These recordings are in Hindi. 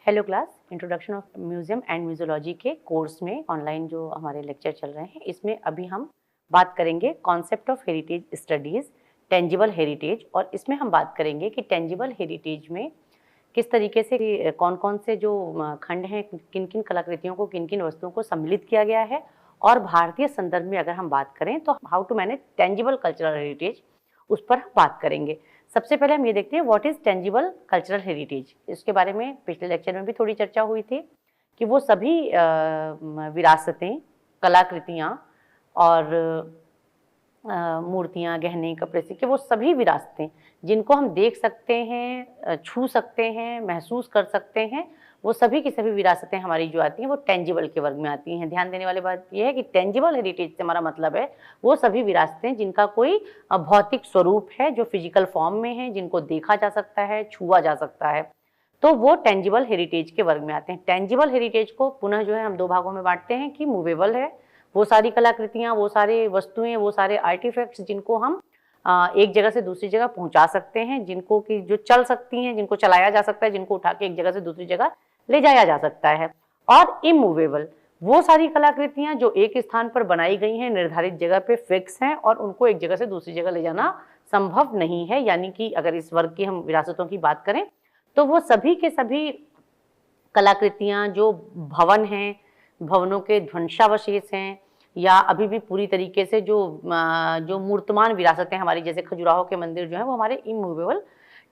Hello class, introduction of museum and museology के कोर्स में ऑनलाइन जो हमारे लेक्चर चल रहे हैं, इसमें अभी हम बात करेंगे concept of heritage studies, tangible heritage. और इसमें हम बात करेंगे कि टेंजिबल हेरिटेज में किस तरीके से कौन कौन से जो खंड हैं, किन किन कलाकृतियों को, किन किन वस्तुओं को सम्मिलित किया गया है। और भारतीय संदर्भ में अगर हम बात करें तो how to manage tangible cultural heritage, उस पर हम बात करेंगे। सबसे पहले हम ये देखते हैं what is tangible cultural heritage. इसके बारे में पिछले लेक्चर में भी थोड़ी चर्चा हुई थी कि वो सभी विरासतें, कलाकृतियाँ और मूर्तियाँ, गहने, कपड़े, सिक्के, वो सभी विरासतें जिनको हम देख सकते हैं, छू सकते हैं, महसूस कर सकते हैं, वो सभी की सभी विरासतें हमारी जो आती हैं वो टेंजिबल के वर्ग में आती हैं। ध्यान देने वाली बात यह है कि टेंजिबल हेरिटेज से हमारा मतलब है वो सभी विरासतें जिनका कोई भौतिक स्वरूप है, जो फिजिकल फॉर्म में है, जिनको देखा जा सकता है, छुआ जा सकता है, तो वो टेंजिबल हेरिटेज के वर्ग में आते हैं। टेंजिबल हेरिटेज को पुनः जो है हम दो भागों में बांटते हैं कि मूवेबल है, वो सारी कलाकृतियाँ, वो सारे वस्तुएं, वो सारे आर्टिफैक्ट्स जिनको हम एक जगह से दूसरी जगह पहुंचा सकते हैं, जिनको कि जो चल सकती हैं, जिनको चलाया जा सकता है, जिनको उठा के एक जगह से दूसरी जगह ले जाया जा सकता है। और इमूवेबल, वो सारी कलाकृतियां जो एक स्थान पर बनाई गई हैं, निर्धारित जगह पे फिक्स हैं और उनको एक जगह से दूसरी जगह ले जाना संभव नहीं है। यानी कि अगर इस वर्ग की हम विरासतों की बात करें तो वो सभी के सभी कलाकृतियां जो भवन हैं, भवनों के ध्वंसावशेष हैं, या अभी भी पूरी तरीके से जो मूर्तमान विरासतें हमारी, जैसे खजुराहो के मंदिर जो है, वो हमारे इमूवेबल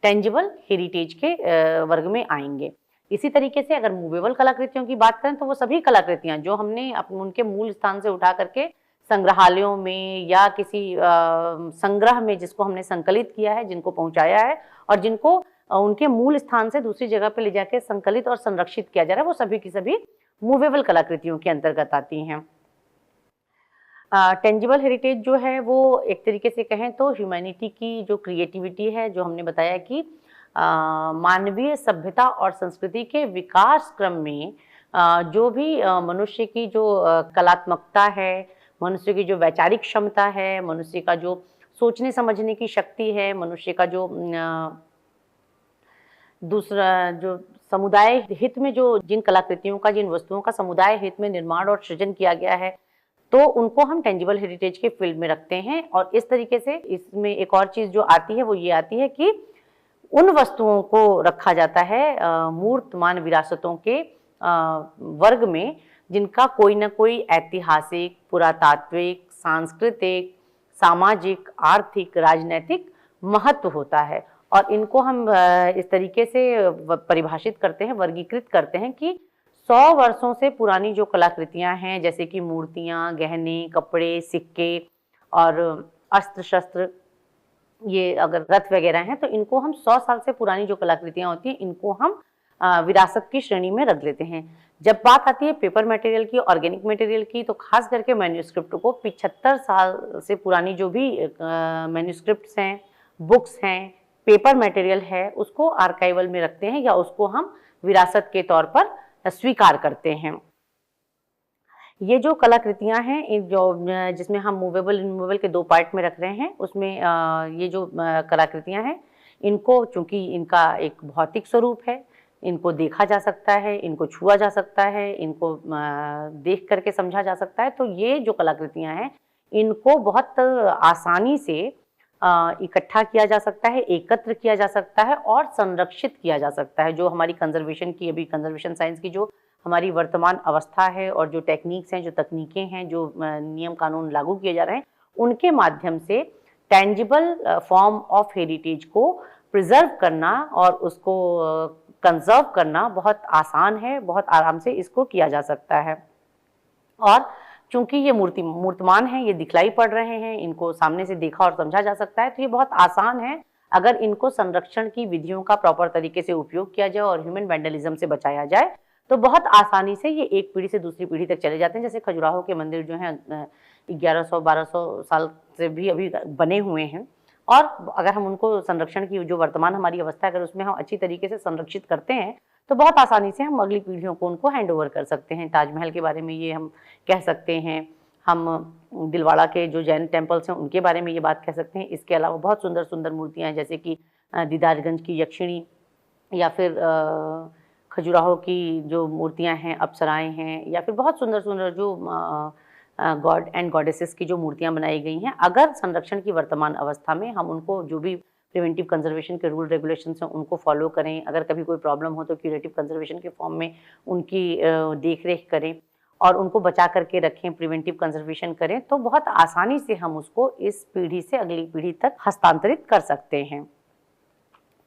टेंजिबल हेरिटेज के वर्ग में आएंगे। इसी तरीके से अगर मूवेबल कलाकृतियों की बात करें तो वो सभी कलाकृतियां जो हमने उनके मूल स्थान से उठा करके संग्रहालयों में या किसी संग्रह में जिसको हमने संकलित किया है, जिनको पहुंचाया है और जिनको उनके मूल स्थान से दूसरी जगह पर ले जाकर संकलित और संरक्षित किया जा रहा है, वो सभी की सभी मूवेबल कलाकृतियों के अंतर्गत आती हैं। टेंजिबल हेरिटेज जो है वो एक तरीके से कहें तो ह्यूमैनिटी की जो क्रिएटिविटी है, जो हमने बताया कि मानवीय सभ्यता और संस्कृति के विकास क्रम में जो भी मनुष्य की जो कलात्मकता है, मनुष्य की जो वैचारिक क्षमता है, मनुष्य का जो सोचने समझने की शक्ति है, मनुष्य का जो दूसरा जो समुदाय हित में जो जिन कलाकृतियों का, जिन वस्तुओं का समुदाय हित में निर्माण और सृजन किया गया है, तो उनको हम टेंजिबल हेरिटेज के फील्ड में रखते हैं। और इस तरीके से इसमें एक और चीज़ जो आती है वो ये आती है कि उन वस्तुओं को रखा जाता है मूर्तमान विरासतों के वर्ग में जिनका कोई ना कोई ऐतिहासिक, पुरातात्विक, सांस्कृतिक, सामाजिक, आर्थिक, राजनैतिक महत्व होता है। और इनको हम इस तरीके से परिभाषित करते हैं, वर्गीकृत करते हैं कि 100 वर्षों से पुरानी जो कलाकृतियां हैं, जैसे कि मूर्तियां, गहने, कपड़े, सिक्के और अस्त्र शस्त्र, ये अगर रथ वगैरह हैं, तो इनको हम 100 साल से पुरानी जो कलाकृतियां होती हैं, इनको हम विरासत की श्रेणी में रख लेते हैं। जब बात आती है पेपर मटेरियल की, ऑर्गेनिक मटेरियल की, तो खास करके मैन्यूस्क्रिप्ट को 75 साल से पुरानी जो भी मैन्यूस्क्रिप्ट्स हैं, बुक्स हैं, पेपर मटेरियल है, उसको आर्काइवल में रखते हैं या उसको हम विरासत के तौर पर स्वीकार करते हैं। ये जो कलाकृतियां हैं, जो जिसमें हम मूवेबल इनमूवेबल के दो पार्ट में रख रहे हैं, उसमें ये जो कलाकृतियां हैं, इनको चूंकि इनका एक भौतिक स्वरूप है, इनको देखा जा सकता है, इनको छुआ जा सकता है, इनको देख करके समझा जा सकता है, तो ये जो कलाकृतियां हैं इनको बहुत आसानी से इकट्ठा किया जा सकता है, एकत्र किया जा सकता है और संरक्षित किया जा सकता है। जो हमारी कंजर्वेशन की, अभी कंजर्वेशन साइंस की जो हमारी वर्तमान अवस्था है और जो टेक्निक्स हैं, जो तकनीकें हैं, जो नियम कानून लागू किए जा रहे हैं, उनके माध्यम से टेंजिबल फॉर्म ऑफ हेरिटेज को प्रिजर्व करना और उसको कंजर्व करना बहुत आसान है, बहुत आराम से इसको किया जा सकता है। और चूंकि ये मूर्तमान है, ये दिखलाई पड़ रहे हैं, इनको सामने से देखा और समझा जा सकता है, तो ये बहुत आसान है अगर इनको संरक्षण की विधियों का प्रॉपर तरीके से उपयोग किया जाए और ह्यूमन वैंडलिज्म से बचाया जाए, तो बहुत आसानी से ये एक पीढ़ी से दूसरी पीढ़ी तक चले जाते हैं। जैसे खजुराहो के मंदिर जो हैं 1100-1200 साल से भी अभी बने हुए हैं, और अगर हम उनको संरक्षण की जो वर्तमान हमारी अवस्था है, अगर उसमें हम अच्छी तरीके से संरक्षित करते हैं तो बहुत आसानी से हम अगली पीढ़ियों को उनको हैंड ओवर कर सकते हैं। ताजमहल के बारे में ये हम कह सकते हैं, हम दिलवाड़ा के जो जैन टेम्पल्स हैं उनके बारे में ये बात कह सकते हैं। इसके अलावा बहुत सुंदर सुंदर मूर्तियाँ हैं, जैसे कि दीदारगंज की यक्षिणी, या फिर खजुराहो की जो मूर्तियाँ हैं, अप्सराएँ हैं, या फिर बहुत सुंदर-सुंदर जो गॉड एंड गॉडेसेस की जो मूर्तियाँ बनाई गई हैं, अगर संरक्षण की वर्तमान अवस्था में हम उनको जो भी प्रिवेंटिव कंजर्वेशन के रूल रेगुलेशंस हैं उनको फॉलो करें, अगर कभी कोई प्रॉब्लम हो तो क्यूरेटिव कंजर्वेशन के फॉर्म में उनकी देख-रेख करें और उनको बचा करके रखें, प्रिवेंटिव कंजर्वेशन करें, तो बहुत आसानी से हम उसको इस पीढ़ी से अगली पीढ़ी तक हस्तांतरित कर सकते हैं।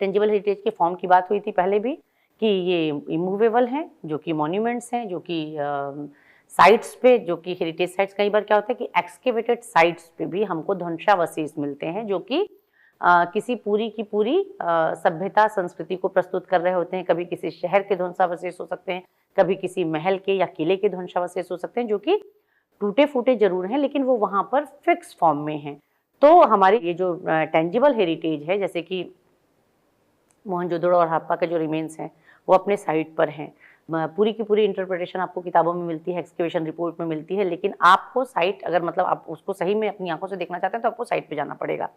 टेंजिबल हेरिटेज के फॉर्म की बात हुई थी पहले भी कि ये इमूवेबल हैं, जो कि मॉन्यूमेंट्स हैं, जो कि साइट्स पे, जो कि हेरिटेज साइट्स, कई बार क्या होता है कि एक्सकेवेटेड साइट्स पे भी हमको ध्वंसावशेष मिलते हैं, जो कि किसी पूरी की पूरी सभ्यता संस्कृति को प्रस्तुत कर रहे होते हैं। कभी किसी शहर के ध्वंसावशेष हो सकते हैं, कभी किसी महल के या किले के ध्वंसावशेष हो सकते हैं, जो कि टूटे फूटे जरूर हैं लेकिन वो वहां पर फिक्स फॉर्म में हैं। तो हमारी ये जो टेंजिबल हेरिटेज है, जैसे कि मोहनजोदड़ो और हड़प्पा के जो रिमेन्स हैं वो अपने साइट पर हैं। पूरी की पूरी इंटरप्रिटेशन आपको किताबों में मिलती है, एक्सकेवेशन रिपोर्ट में मिलती है, लेकिन आपको साइट, अगर मतलब आप उसको सही में अपनी आंखों से देखना चाहते हैं तो आपको साइट पे जाना पड़ेगा।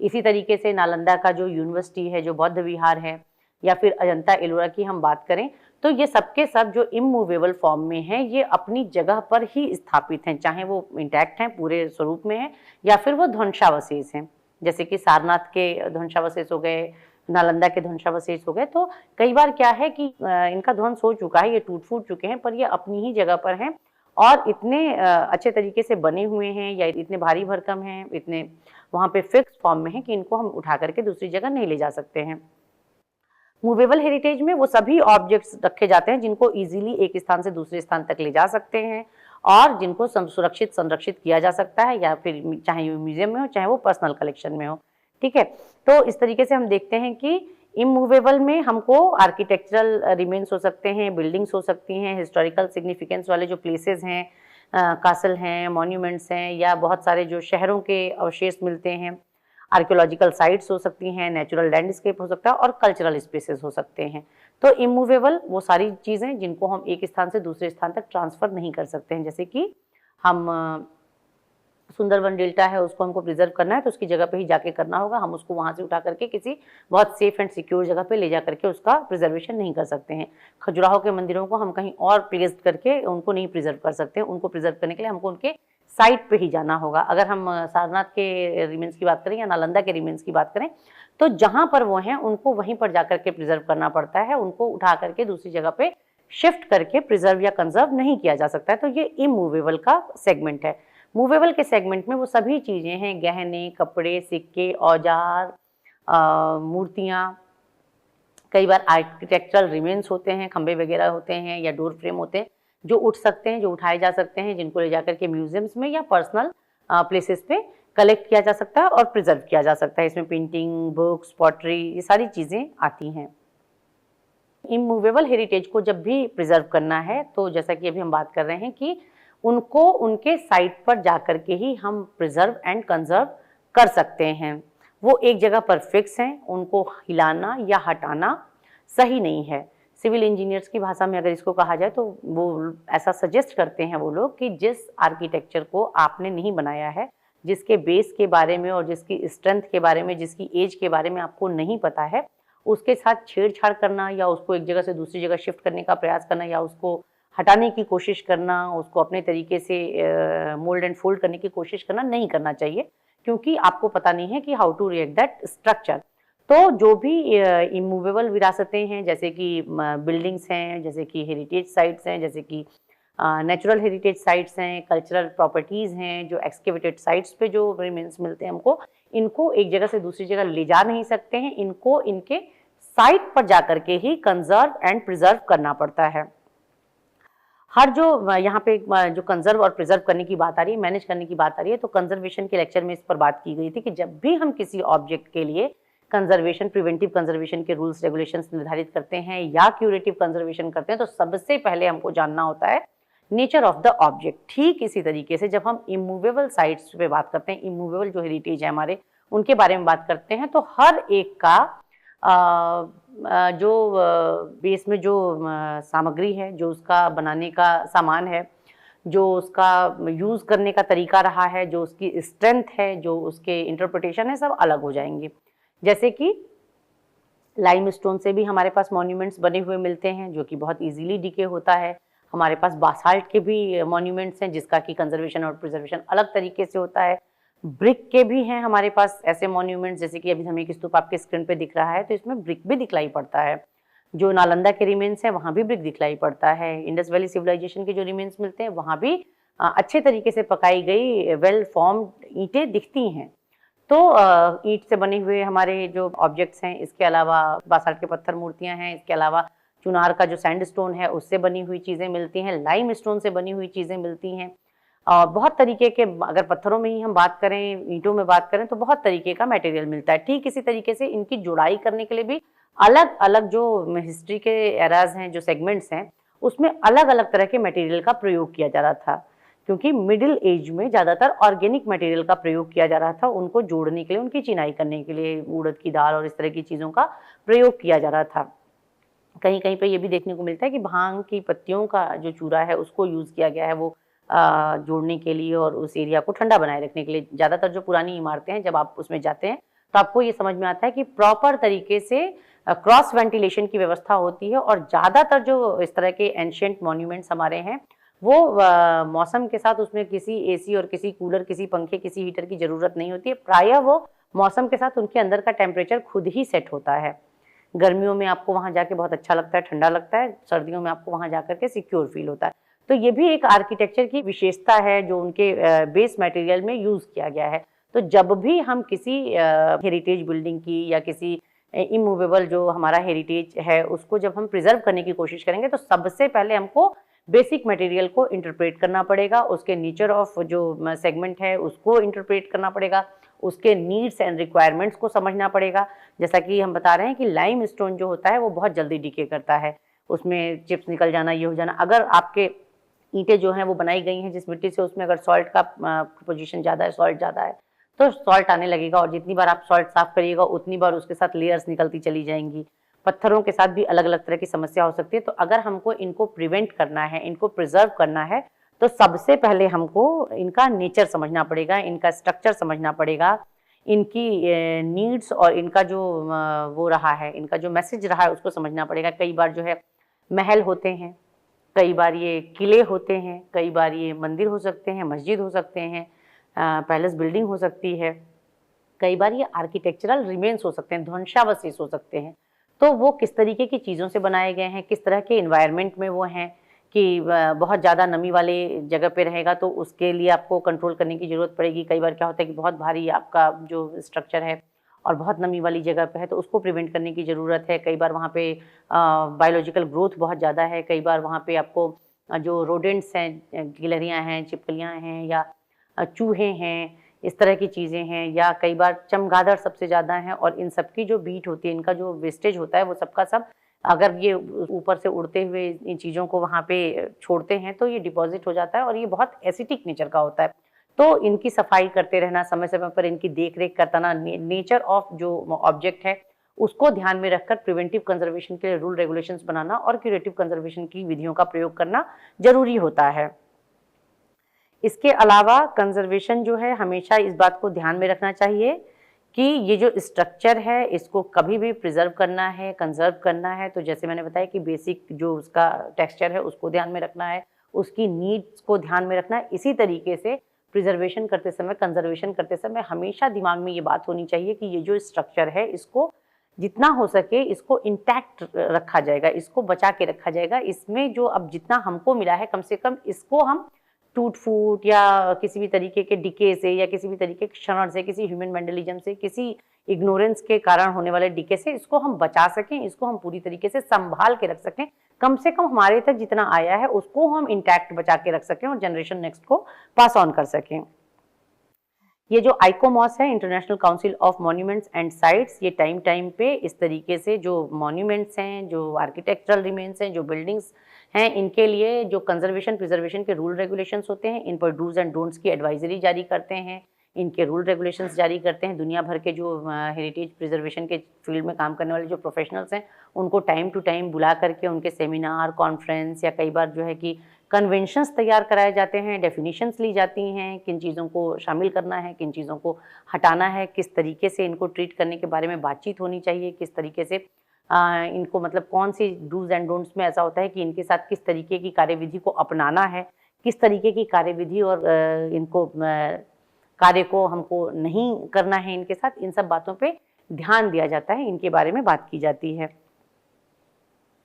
इसी तरीके से नालंदा का जो यूनिवर्सिटी है, जो बौद्ध विहार है, या फिर अजंता एलोरा की हम बात करें, तो ये सबके सब जो इमूवेबल फॉर्म में हैं, ये अपनी जगह पर ही स्थापित हैं, चाहे वो इंटैक्ट हैं, पूरे स्वरूप में हैं, या फिर वो ध्वंसावशेष हैं। जैसे कि सारनाथ के ध्वंसावशेष हो गए, नालंदा के ध्वंसावशेष हो गए। तो कई बार क्या है कि इनका ध्वंस हो चुका है, ये टूट फूट चुके हैं, पर ये अपनी ही जगह पर हैं और इतने अच्छे तरीके से बने हुए हैं, या इतने भारी भरकम हैं, इतने वहाँ पे फिक्स फॉर्म में हैं कि इनको हम उठा करके दूसरी जगह नहीं ले जा सकते हैं। मूवेबल हेरिटेज में वो सभी ऑब्जेक्ट्स रखे जाते हैं जिनको इजीली एक स्थान से दूसरे स्थान तक ले जा सकते हैं और जिनको सुरक्षित संरक्षित किया जा सकता है, या फिर चाहे वो म्यूजियम में हो, चाहे वो पर्सनल कलेक्शन में हो। ठीक है, तो इस तरीके से हम देखते हैं कि इमूवेबल में हमको आर्किटेक्चरल रिमेन्स हो सकते हैं, बिल्डिंग्स हो सकती हैं, हिस्टोरिकल सिग्निफिकेंस वाले जो प्लेसेस हैं, कासल हैं, मॉन्यूमेंट्स हैं, या बहुत सारे जो शहरों के अवशेष मिलते हैं, आर्कियोलॉजिकल साइट्स हो सकती हैं, नेचुरल लैंडस्केप हो सकता है और कल्चरल स्पेसेस हो सकते हैं। तो इमूवेबल वो सारी चीज़ें जिनको हम एक स्थान से दूसरे स्थान तक ट्रांसफ़र नहीं कर सकते हैं। जैसे कि हम सुंदरवन डेल्टा है, उसको हमको प्रिजर्व करना है तो उसकी जगह पे ही जाके करना होगा। हम उसको वहाँ से उठा करके किसी बहुत सेफ एंड सिक्योर जगह पे ले जा करके उसका प्रिजर्वेशन नहीं कर सकते हैं। खजुराहो के मंदिरों को हम कहीं और प्लेस करके उनको नहीं प्रिजर्व कर सकते हैं। उनको प्रिजर्व करने के लिए हमको उनके साइट पे ही जाना होगा। अगर हम सारनाथ के रिमेन्स की बात करें या नालंदा के रिमेन्स की बात करें, तो जहाँ पर वो हैं उनको वहीं पर जाकर के प्रिजर्व करना पड़ता है। उनको उठा करके दूसरी जगह पे शिफ्ट करके प्रिजर्व या कंजर्व नहीं किया जा सकता है। तो ये इमूवेबल का सेगमेंट है। मूवेबल के सेगमेंट में वो सभी चीज़ें हैं, गहने, कपड़े, सिक्के, औजार, मूर्तियाँ, कई बार आर्किटेक्चरल रिमेन्स होते हैं, खंबे वगैरह होते हैं या डोर फ्रेम होते हैं जो उठ सकते हैं, जो उठाए जा सकते हैं, जिनको ले जाकर के म्यूजियम्स में या पर्सनल प्लेसेस पे कलेक्ट किया जा सकता है और प्रिजर्व किया जा सकता है। इसमें पेंटिंग, बुक्स, पॉटरी, ये सारी चीज़ें आती हैं। इमूवेबल हेरिटेज को जब भी प्रिजर्व करना है तो जैसा कि अभी हम बात कर रहे हैं कि उनको उनके साइट पर जाकर के ही हम प्रिजर्व एंड कंजर्व कर सकते हैं। वो एक जगह पर फिक्स हैं, उनको हिलाना या हटाना सही नहीं है। सिविल इंजीनियर्स की भाषा में अगर इसको कहा जाए तो वो ऐसा सजेस्ट करते हैं वो लोग कि जिस आर्किटेक्चर को आपने नहीं बनाया है, जिसके बेस के बारे में और जिसकी स्ट्रेंथ के बारे में, जिसकी एज के बारे में आपको नहीं पता है, उसके साथ छेड़छाड़ करना या उसको एक जगह से दूसरी जगह शिफ्ट करने का प्रयास करना या उसको हटाने की कोशिश करना, उसको अपने तरीके से मोल्ड एंड फोल्ड करने की कोशिश करना नहीं करना चाहिए, क्योंकि आपको पता नहीं है कि how to react that structure. तो जो भी इमूवेबल विरासतें हैं, जैसे कि बिल्डिंग्स हैं, जैसे कि हेरिटेज साइट्स हैं, जैसे कि नेचुरल हेरिटेज साइट्स हैं, कल्चरल प्रॉपर्टीज़ हैं, जो एक्सकेवेटेड साइट्स पे जो रिमेन्स मिलते हैं हमको, इनको एक जगह से दूसरी जगह ले जा नहीं सकते हैं। इनको इनके साइट पर जा करके ही कंजर्व एंड प्रिजर्व करना पड़ता है। हर जो यहाँ पे जो कंजर्व और प्रिजर्व करने की बात आ रही है, मैनेज करने की बात आ रही है, तो कंजर्वेशन के लेक्चर में इस पर बात की गई थी कि जब भी हम किसी ऑब्जेक्ट के लिए कंजर्वेशन, प्रिवेंटिव कंजर्वेशन के रूल्स रेगुलेशंस निर्धारित करते हैं या क्यूरेटिव कंजर्वेशन करते हैं, तो सबसे पहले हमको जानना होता है नेचर ऑफ द ऑब्जेक्ट। ठीक इसी तरीके से जब हम इमूवेबल साइट्स पे बात करते हैं, इमूवेबल जो हेरिटेज है हमारे, उनके बारे में बात करते हैं, तो हर एक का जो बेस में जो सामग्री है, जो उसका बनाने का सामान है, जो उसका यूज़ करने का तरीका रहा है, जो उसकी स्ट्रेंथ है, जो उसके इंटरप्रिटेशन है, सब अलग हो जाएंगे। जैसे कि लाइमस्टोन से भी हमारे पास मॉन्यूमेंट्स बने हुए मिलते हैं जो कि बहुत इजीली डिके होता है। हमारे पास बासाल्ट के भी मॉन्यूमेंट्स हैं जिसका कि कंजर्वेशन और प्रिजर्वेशन अलग तरीके से होता है। ब्रिक के भी हैं हमारे पास ऐसे मॉन्यूमेंट्स, जैसे कि अभी हमें एक स्तूप आपके स्क्रीन पे दिख रहा है, तो इसमें ब्रिक भी दिखलाई पड़ता है। जो नालंदा के रिमेन्स हैं वहाँ भी ब्रिक दिखलाई पड़ता है। इंडस वैली सिविलाइजेशन के जो रिमेन्स मिलते हैं वहाँ भी अच्छे तरीके से पकाई गई वेल फॉर्म्ड ईंटें दिखती हैं। तो ईंट से बने हुए हमारे जो ऑब्जेक्ट्स हैं, इसके अलावा बासाल्ट के पत्थर मूर्तियां हैं, इसके अलावा चुनार का जो सैंडस्टोन है उससे बनी हुई चीज़ें मिलती हैं, लाइम स्टोन से बनी हुई चीज़ें मिलती हैं। बहुत तरीके के, अगर पत्थरों में ही हम बात करें, ईंटों में बात करें, तो बहुत तरीके का मटेरियल मिलता है। ठीक इसी तरीके से इनकी जुड़ाई करने के लिए भी अलग अलग जो हिस्ट्री के एराज हैं, जो सेगमेंट्स हैं, उसमें अलग अलग तरह के मटेरियल का प्रयोग किया जा रहा था, क्योंकि मिडिल एज में ज़्यादातर ऑर्गेनिक मटेरियल का प्रयोग किया जा रहा था। उनको जोड़ने के लिए, उनकी चिनाई करने के लिए उड़द की दाल और इस तरह की चीज़ों का प्रयोग किया जा रहा था। कहीं कहीं पे ये भी देखने को मिलता है कि भांग की पत्तियों का जो चूरा है उसको यूज़ किया गया है वो जोड़ने के लिए और उस एरिया को ठंडा बनाए रखने के लिए। ज़्यादातर जो पुरानी इमारतें हैं, जब आप उसमें जाते हैं तो आपको ये समझ में आता है कि प्रॉपर तरीके से क्रॉस वेंटिलेशन की व्यवस्था होती है। और ज़्यादातर जो इस तरह के एंशिएंट मॉन्यूमेंट्स हमारे हैं वो मौसम के साथ उसमें किसी एसी और किसी कूलर, किसी पंखे, किसी हीटर की ज़रूरत नहीं होती है। प्रायः वो मौसम के साथ उनके अंदर का टेम्परेचर खुद ही सेट होता है। गर्मियों में आपको वहाँ जाके बहुत अच्छा लगता है, ठंडा लगता है, सर्दियों में आपको वहाँ जाकर के सिक्योर फील होता है। तो ये भी एक आर्किटेक्चर की विशेषता है जो उनके बेस मटेरियल में यूज़ किया गया है। तो जब भी हम किसी हेरिटेज बिल्डिंग की या किसी इमूवेबल जो हमारा हेरिटेज है उसको जब हम प्रिजर्व करने की कोशिश करेंगे, तो सबसे पहले हमको बेसिक मटेरियल को इंटरप्रेट करना पड़ेगा, उसके नेचर ऑफ जो सेगमेंट है उसको इंटरप्रेट करना पड़ेगा, उसके नीड्स एंड रिक्वायरमेंट्स को समझना पड़ेगा। जैसा कि हम बता रहे हैं कि लाइम स्टोन जो होता है वो बहुत जल्दी डिके करता है, उसमें चिप्स निकल जाना, ये हो जाना। अगर आपके ईंटें जो हैं वो बनाई गई हैं जिस मिट्टी से, उसमें अगर सॉल्ट का प्रोपोजिशन ज़्यादा है, सॉल्ट ज़्यादा है, तो सॉल्ट आने लगेगा और जितनी बार आप सॉल्ट साफ करिएगा उतनी बार उसके साथ लेयर्स निकलती चली जाएंगी। पत्थरों के साथ भी अलग अलग तरह की समस्या हो सकती है। तो अगर हमको इनको प्रिवेंट करना है, इनको प्रिजर्व करना है, तो सबसे पहले हमको इनका नेचर समझना पड़ेगा, इनका स्ट्रक्चर समझना पड़ेगा, इनकी नीड्स और इनका जो वो रहा है, इनका जो मैसेज रहा है उसको समझना पड़ेगा। कई बार जो है महल होते हैं, कई बार ये किले होते हैं, कई बार ये मंदिर हो सकते हैं, मस्जिद हो सकते हैं, पैलेस बिल्डिंग हो सकती है, कई बार ये आर्किटेक्चरल रिमेन्स हो सकते हैं, ध्वंसावशेष हो सकते हैं। तो वो किस तरीके की चीज़ों से बनाए गए हैं, किस तरह के इन्वायरमेंट में वो हैं, कि बहुत ज़्यादा नमी वाले जगह पे रहेगा तो उसके लिए आपको कंट्रोल करने की ज़रूरत पड़ेगी। कई बार क्या होता है कि बहुत भारी आपका जो स्ट्रक्चर है और बहुत नमी वाली जगह पे है तो उसको प्रिवेंट करने की ज़रूरत है। कई बार वहाँ पे बायोलॉजिकल ग्रोथ बहुत ज़्यादा है, कई बार वहाँ पे आपको जो रोडेंट्स हैं, गिलहरियाँ हैं, छिपकलियाँ हैं या चूहे हैं, इस तरह की चीज़ें हैं, या कई बार चमगादड़ सबसे ज़्यादा हैं। और इन सब की जो बीट होती है, इनका जो वेस्टेज होता है वो सबका सब अगर ये ऊपर से उड़ते हुए इन चीज़ों को वहाँ पे छोड़ते हैं तो ये डिपॉजिट हो जाता है और ये बहुत एसिटिक नेचर का होता है। तो इनकी सफाई करते रहना, समय समय पर इनकी देख रेख करता ना, नेचर ऑफ जो ऑब्जेक्ट है उसको ध्यान में रखकर प्रिवेंटिव कंजर्वेशन के लिए रूल रेगुलेशंस बनाना और क्यूरेटिव कंजर्वेशन की विधियों का प्रयोग करना जरूरी होता है। इसके अलावा कंजर्वेशन जो है हमेशा इस बात को ध्यान में रखना चाहिए कि ये जो स्ट्रक्चर है इसको कभी भी प्रिजर्व करना है, कंजर्व करना है, तो जैसे मैंने बताया कि बेसिक जो उसका टेक्सचर है उसको ध्यान में रखना है, उसकी नीड्स को ध्यान में रखना है। इसी तरीके से प्रिजर्वेशन करते समय, कंजर्वेशन करते समय हमेशा दिमाग में ये बात होनी चाहिए कि ये जो स्ट्रक्चर है इसको जितना हो सके इसको इंटैक्ट रखा जाएगा, इसको बचा के रखा जाएगा। इसमें जो अब जितना हमको मिला है कम से कम इसको हम टूट फूट या किसी भी तरीके के डिके से या किसी भी तरीके के क्षरण से, किसी ह्यूमन वैंडलिज्म से, किसी इग्नोरेंस के कारण होने वाले डिके से इसको हम बचा सकें, इसको हम पूरी तरीके से संभाल के रख सकें। कम से कम हमारे तक जितना आया है उसको हम इंटैक्ट बचा के रख सकें और जनरेशन नेक्स्ट को पास ऑन कर सकें। ये जो आइकोमॉस है, international council of monuments and sites, ये टाइम टाइम पे इस तरीके से जो मॉन्यूमेंट्स हैं, जो आर्किटेक्चरल रिमेन्स हैं, जो बिल्डिंग्स हैं, इनके लिए जो कंजर्वेशन प्रिजर्वेशन के रूल रेगुलेशंस होते हैं, इन पर डूज एंड डोंट्स की एडवाइजरी जारी करते हैं, इनके रूल रेगुलेशंस जारी करते हैं। दुनिया भर के जो हेरिटेज प्रिजर्वेशन के फील्ड में काम करने वाले जो प्रोफेशनल्स हैं उनको टाइम टू टाइम बुला करके उनके सेमिनार, कॉन्फ्रेंस या कई बार जो है कि कन्वेंशंस तैयार कराए जाते हैं, डेफिनेशंस ली जाती हैं, किन चीज़ों को शामिल करना है, किन चीज़ों को हटाना है, किस तरीके से इनको ट्रीट करने के बारे में बातचीत होनी चाहिए, किस तरीके से इनको मतलब कौन सी डूज एंड डोंट्स में ऐसा होता है कि इनके साथ किस तरीके की कार्यविधि को अपनाना है, किस तरीके की कार्यविधि और इनको कार्य को हमको नहीं करना है इनके साथ, इन सब बातों पे ध्यान दिया जाता है, इनके बारे में बात की जाती है।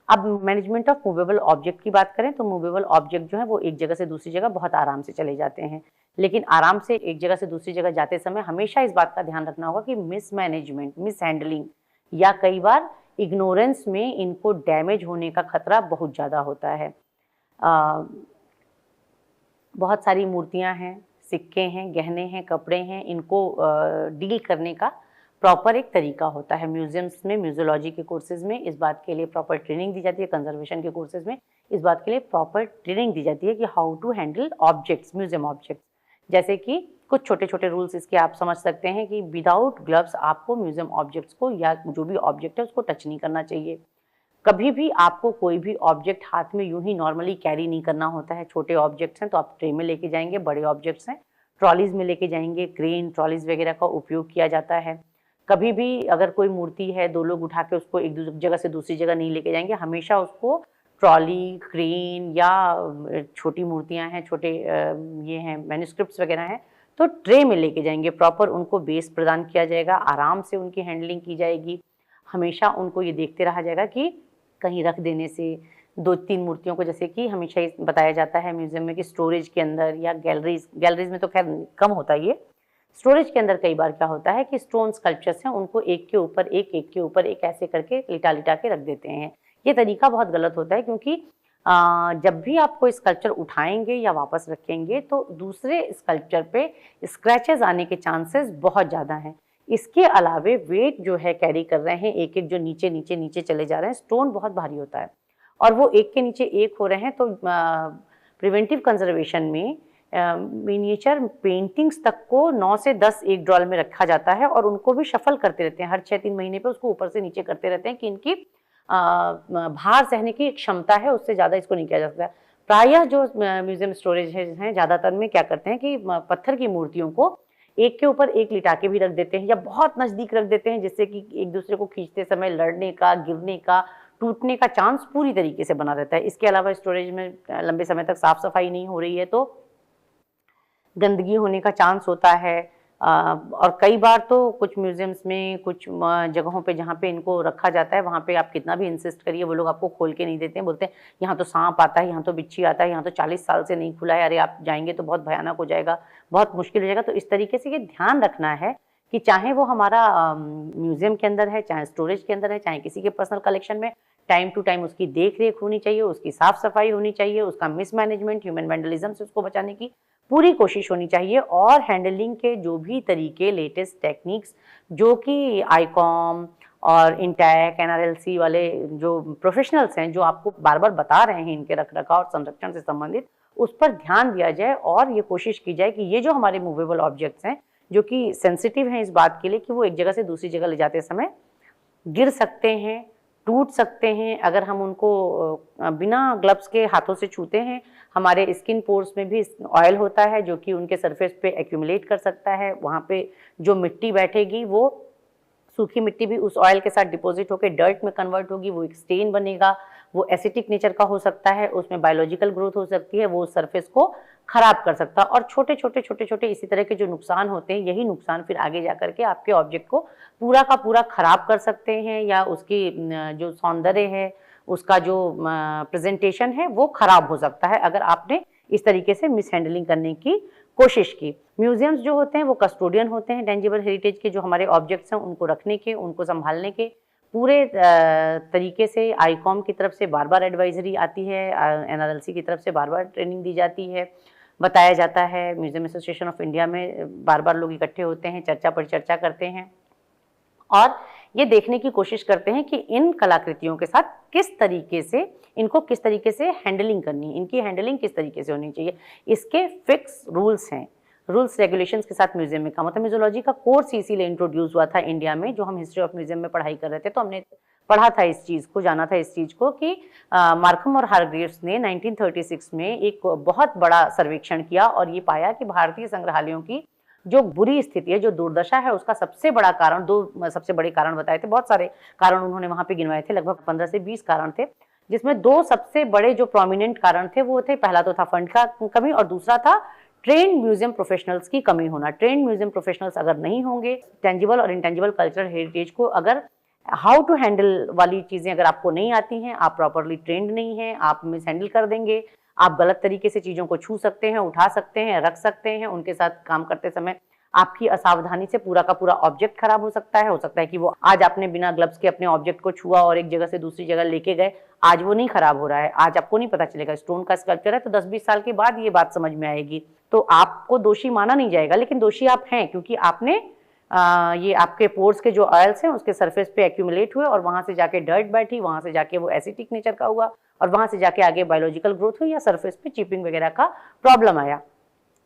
अब मैनेजमेंट ऑफ मूवेबल ऑब्जेक्ट की बात करें तो मूवेबल ऑब्जेक्ट जो है वो एक जगह से दूसरी जगह बहुत आराम से चले जाते हैं, लेकिन आराम से एक जगह से दूसरी जगह जाते समय हमेशा इस बात का ध्यान रखना होगा कि मिसमैनेजमेंट, मिसहैंडलिंग या कई बार इग्नोरेंस में इनको डैमेज होने का खतरा बहुत ज़्यादा होता है। बहुत सारी मूर्तियां हैं, सिक्के हैं, गहने हैं, कपड़े हैं, इनको डील करने का प्रॉपर एक तरीका होता है। म्यूजियम्स में, म्यूजियोलॉजी के कोर्सेज में इस बात के लिए प्रॉपर ट्रेनिंग दी जाती है, कंजर्वेशन के कोर्सेज में इस बात के लिए प्रॉपर ट्रेनिंग दी जाती है कि how to handle objects, museum objects. जैसे कि कुछ छोटे छोटे रूल्स इसके आप समझ सकते हैं कि विदाउट ग्लव्स आपको म्यूजियम ऑब्जेक्ट्स को या जो भी ऑब्जेक्ट है उसको टच नहीं करना चाहिए। कभी भी आपको कोई भी ऑब्जेक्ट हाथ में यूं ही नॉर्मली कैरी नहीं करना होता है। छोटे ऑब्जेक्ट्स हैं तो आप ट्रे में लेके जाएंगे, बड़े ऑब्जेक्ट्स हैं ट्रॉलीज में लेके जाएंगे, क्रेन ट्रॉलीज वगैरह का उपयोग किया जाता है। कभी भी अगर कोई मूर्ति है, दो लोग उठा के उसको एक जगह से दूसरी जगह नहीं लेके जाएंगे, हमेशा उसको ट्रॉली, क्रेन या छोटी मूर्तियां हैं, छोटे ये हैं मैन्युस्क्रिप्ट्स वगैरह हैं तो ट्रे में लेके जाएंगे। प्रॉपर उनको बेस प्रदान किया जाएगा, आराम से उनकी हैंडलिंग की जाएगी। हमेशा उनको ये देखते रहा जाएगा कि कहीं रख देने से, 2-3 मूर्तियों को जैसे कि हमेशा बताया जाता है म्यूजियम में कि स्टोरेज के अंदर या गैलरीज में तो खैर कम होता है ये, स्टोरेज के अंदर कई बार क्या होता है कि स्टोन स्कल्पचर्स हैं उनको एक के ऊपर एक ऐसे करके लिटा के रख देते हैं। ये तरीका बहुत गलत होता है क्योंकि जब भी आप कोई स्कल्पचर उठाएंगे या वापस रखेंगे तो दूसरे स्कल्पचर पे स्क्रैचेस आने के चांसेस बहुत ज़्यादा हैं। इसके अलावे वेट जो है कैरी कर रहे हैं, एक जो नीचे नीचे नीचे चले जा रहे हैं, स्टोन बहुत भारी होता है और वो एक के नीचे एक हो रहे हैं तो प्रिवेंटिव कंजर्वेशन में मिनिएचर पेंटिंग्स तक को 9 से 10 एक ड्रॉल में रखा जाता है और उनको भी शफल करते रहते हैं। हर 6-3 महीने पे उसको ऊपर से नीचे करते रहते हैं कि इनकी भार सहने की क्षमता है, उससे ज़्यादा इसको नहीं किया जा सकता। प्रायः जो म्यूजियम स्टोरेज हैं ज़्यादातर में क्या करते हैं कि पत्थर की मूर्तियों को एक के ऊपर एक लिटा के भी रख देते हैं या बहुत नज़दीक रख देते हैं, जिससे कि एक दूसरे को खींचते समय लड़ने का, गिरने का, टूटने का चांस पूरी तरीके से बना रहता है। इसके अलावा स्टोरेज में लंबे समय तक साफ सफाई नहीं हो रही है तो गंदगी होने का चांस होता है। और कई बार तो कुछ म्यूजियम्स में, कुछ जगहों पे जहाँ पे इनको रखा जाता है वहाँ पे आप कितना भी इंसिस्ट करिए वो लोग आपको खोल के नहीं देते हैं। बोलते हैं यहाँ तो सांप आता है, यहाँ तो बिच्छी आता है, यहाँ तो 40 साल से नहीं खुला है, अरे आप जाएंगे तो बहुत भयानक हो जाएगा, बहुत मुश्किल हो जाएगा। तो इस तरीके से ये ध्यान रखना है कि चाहे वो हमारा म्यूजियम के अंदर है, चाहे स्टोरेज के अंदर है, चाहे किसी के पर्सनल कलेक्शन में, टाइम टू टाइम उसकी देख रेख होनी चाहिए, उसकी साफ सफाई होनी चाहिए, उसका मिसमैनेजमेंट, ह्यूमन वैंडलिज्म से उसको बचाने की पूरी कोशिश होनी चाहिए। और हैंडलिंग के जो भी तरीके, लेटेस्ट टेक्निक्स जो कि आईकॉम और इंटैक, एनआरएलसी वाले जो प्रोफेशनल्स हैं जो आपको बार बार बता रहे हैं इनके रखरखाव और संरक्षण से संबंधित, उस पर ध्यान दिया जाए और ये कोशिश की जाए कि ये जो हमारे मूवेबल ऑब्जेक्ट्स हैं जो कि सेंसिटिव हैं इस बात के लिए कि वो एक जगह से दूसरी जगह ले जाते समय गिर सकते हैं, टूट सकते हैं। अगर हम उनको बिना ग्लव्स के हाथों से छूते हैं, हमारे स्किन पोर्स में भी ऑयल होता है जो कि उनके सरफेस पे एक्यूमुलेट कर सकता है। वहाँ पे जो मिट्टी बैठेगी वो सूखी मिट्टी भी उस ऑयल के साथ डिपॉजिट होकर डर्ट में कन्वर्ट होगी, वो एक स्टेन बनेगा, वो एसिटिक नेचर का हो सकता है, उसमें बायोलॉजिकल ग्रोथ हो सकती है, वो सरफेस को खराब कर सकता है। और छोटे छोटे इसी तरह के जो नुकसान होते हैं, यही नुकसान फिर आगे जा करके आपके ऑब्जेक्ट को पूरा का पूरा खराब कर सकते हैं या उसकी जो सौंदर्य है, उसका जो प्रेजेंटेशन है वो खराब हो सकता है अगर आपने इस तरीके से मिसहैंडलिंग करने की कोशिश की। म्यूजियम्स जो होते हैं वो कस्टोडियन होते हैं टेंजिबल हेरिटेज के, जो हमारे ऑब्जेक्ट्स हैं उनको रखने के, उनको संभालने के पूरे तरीके से। आईकॉम की तरफ से बार बार एडवाइजरी आती है, एनआरएलसी की तरफ से बार बार ट्रेनिंग दी जाती है, बताया जाता है। म्यूजियम एसोसिएशन ऑफ इंडिया में बार बार लोग इकट्ठे होते हैं, चर्चा पर चर्चा करते हैं और ये देखने की कोशिश करते हैं कि इन कलाकृतियों के साथ किस तरीके से, इनको किस तरीके से हैंडलिंग करनी है, इनकी हैंडलिंग किस तरीके से होनी चाहिए। इसके फिक्स रूल्स हैं, रूल्स रेगुलेशंस के साथ म्यूजियम में काम होता है। म्यूजियोलॉजी का कोर्स इसीलिए इंट्रोड्यूस हुआ था इंडिया में, जो हम हिस्ट्री ऑफ म्यूजियम में पढ़ाई कर रहे थे तो हमने पढ़ा था इस चीज़ को, जाना था इस चीज़ को कि मार्कम और हारग्रीव्स ने 1936 में एक बहुत बड़ा सर्वेक्षण किया और ये पाया कि भारतीय संग्रहालयों की जो बुरी स्थिति है, जो दुर्दशा है, उसका सबसे बड़ा कारण, 2 सबसे बड़े कारण बताए थे, बहुत सारे कारण उन्होंने वहाँ पे गिनवाए थे, लगभग 15 से 20 कारण थे, जिसमें 2 सबसे बड़े जो प्रोमिनेंट कारण थे वो थे, पहला तो था फंड का कमी और दूसरा था ट्रेंड म्यूजियम प्रोफेशनल्स की कमी होना। ट्रेंड म्यूजियम प्रोफेशनल्स अगर नहीं होंगे, टेंजिबल और इंटेंजिबल कल्चरल हेरिटेज को अगर हाउ टू हैंडल वाली चीजें अगर आपको नहीं आती हैं, आप प्रॉपरली ट्रेंड नहीं हैं, आप मिस हैंडल कर देंगे, आप गलत तरीके से चीजों को छू सकते हैं, उठा सकते हैं, रख सकते हैं, उनके साथ काम करते समय आपकी असावधानी से पूरा का पूरा ऑब्जेक्ट खराब हो सकता है कि वो आज आपने बिना ग्लव्स के अपने ऑब्जेक्ट को छुआ और एक जगह से दूसरी जगह लेके गए, आज वो नहीं खराब हो रहा है, आज आपको नहीं पता चलेगा। स्टोन का स्कल्पचर है तो 10-20 साल के बाद ये बात समझ में आएगी, तो आपको दोषी माना नहीं जाएगा, लेकिन दोषी आप हैं क्योंकि आपने ये आपके पोर्स के जो ऑयल्स हैं उसके सरफेस पे एक्यूमुलेट हुए और वहां से जाके डर्ट बैठी, वहां से जाके वो एसिडिक नेचर का हुआ और वहां से जाके आगे बायोलॉजिकल ग्रोथ हुई या सरफेस पे चिपिंग वगैरह का प्रॉब्लम आया।